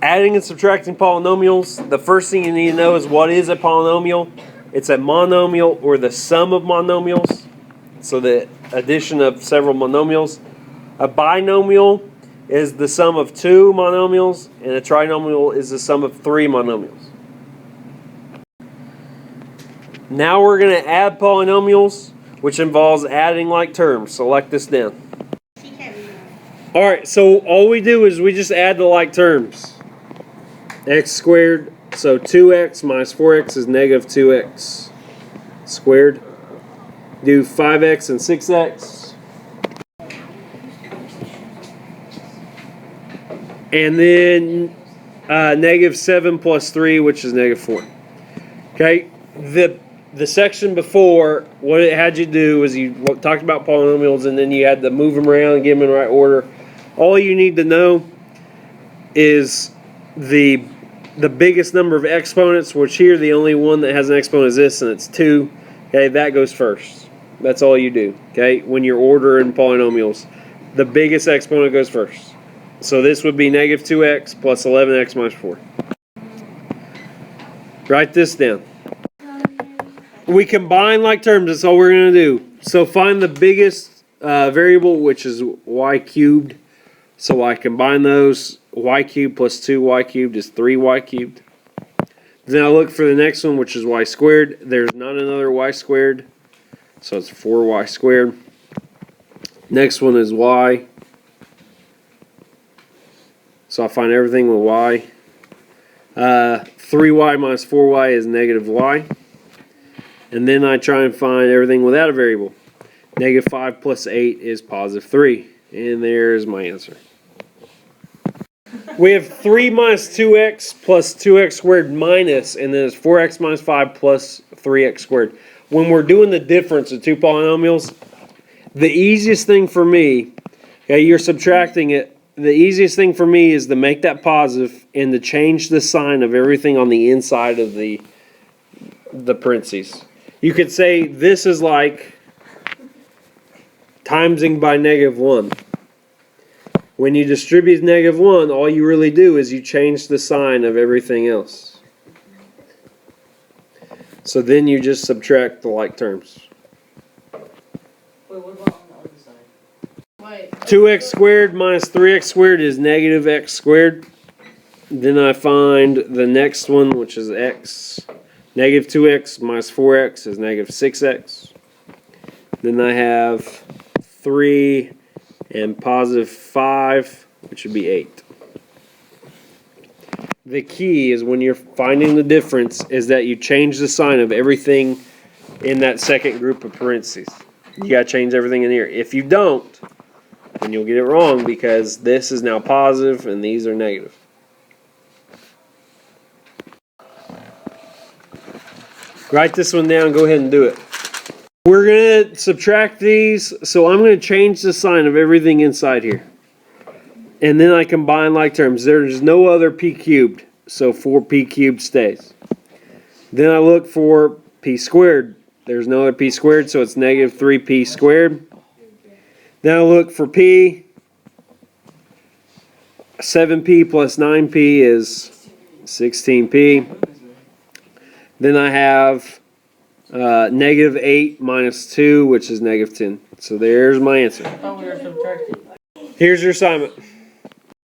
Adding and subtracting polynomials, the first thing you need to know is what is a polynomial. It's a monomial or the sum of monomials, so the addition of several monomials. A binomial is the sum of two monomials, and a trinomial is the sum of three monomials. Now we're going to add polynomials, which involves adding like terms. So like this down. Alright, so all we do is we just add the like terms. X squared, so 2x minus 4x is negative 2x squared. Do 5x and 6x. And then negative 7 plus 3, which is negative 4. Okay, the section before, what it had you do was you talked about polynomials, and then you had to move them around and get them in the right order. All you need to know is the biggest number of exponents, which here the only one that has an exponent is this, and it's 2. Okay, that goes first. That's all you do. Okay, when you're ordering polynomials, the biggest exponent goes first. So this would be negative 2x plus 11x minus 4. Write this down. We combine like terms. That's all we're going to do. So find the biggest variable, which is y cubed. So I combine those. Y cubed plus 2y cubed is 3y cubed. Then I look for the next one, which is y squared. There's not another y squared, so it's 4y squared. Next one is y. So I find everything with y. 3y minus 4y is negative y. And then I try and find everything without a variable. Negative 5 plus 8 is positive 3. And there's my answer. We have 3 minus 2x plus 2x squared minus, and then it's 4x minus 5 plus 3x squared. When we're doing the difference of two polynomials, the easiest thing for me, okay, you're subtracting it, the easiest thing for me is to make that positive and to change the sign of everything on the inside of the parentheses. You could say this is like timesing by negative 1. When you distribute negative 1, all you really do is you change the sign of everything else. So then you just subtract the like terms. Wait, what about on the other side? Wait. 2x squared minus 3x squared is negative x squared. Then I find the next one, which is x. Negative 2x minus 4x is negative 6x. Then I have 3 and positive 5, which would be 8. The key is when you're finding the difference is that you change the sign of everything in that second group of parentheses. You got to change everything in here. If you don't, then you'll get it wrong because this is now positive and these are negative. Write this one down. Go ahead and do it. We're going to subtract these, so I'm going to change the sign of everything inside here. And then I combine like terms. There's no other p cubed, so 4p cubed stays. Then I look for p squared. There's no other p squared, so it's negative 3p squared. Then I look for p. 7p plus 9p is 16p. Then I have negative 8 minus 2, which is negative 10. So there's my answer. I thought we were subtracting. Here's your assignment.